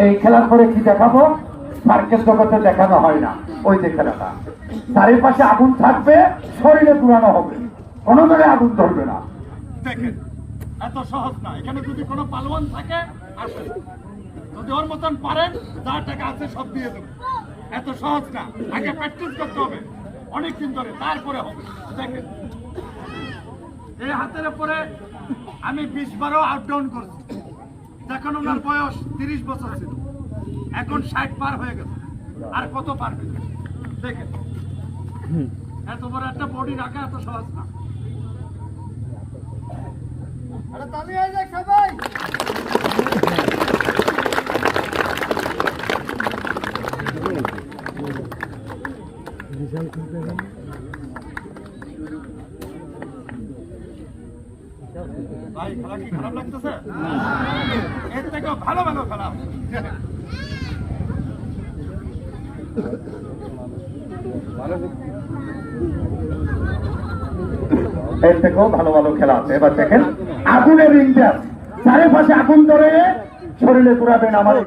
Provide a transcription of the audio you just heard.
এই খেলার পরে কি দেখাবো? সার্কেল জগতে দেখানো হয় না ওই যে খেলাটা। চারিপাশে আগুন থাকবে, শরীরে পুরানো হবে, কোনো জায়গায় আগুন ধরবে না। দেখেন, এত সহজ না। এখানে যদি কোনো পালোয়ান থাকে আসেন, যদি ওর মতন পারেন যা টাকা আছে সব দিয়ে দেবো। এত সহজ না, আগে প্র্যাকটিস করতে হবে অনেকদিন ধরে, তারপরে হবে। দেখেন, এই হাতের উপরে আমি 20 বারও আপ ডাউন করছি। যখন ওনার বয়স 30 বছর ছিল, এখন 60 পার হয়ে গেছে। আর কত পারবে? দেখেন, এত বড় একটা বডি রাখা এত সহজ না। সবাই ভাই, খেলা কি খারাপ লাগতেছে? এর থেকেও ভালো ভালো খেলা। এর থেকেও ভালো ভালো খেলা আছে। এবার দেখেন, আগুনের রিং চারিপাশে আগুন ধরে শরীরে পুরাবেন আমার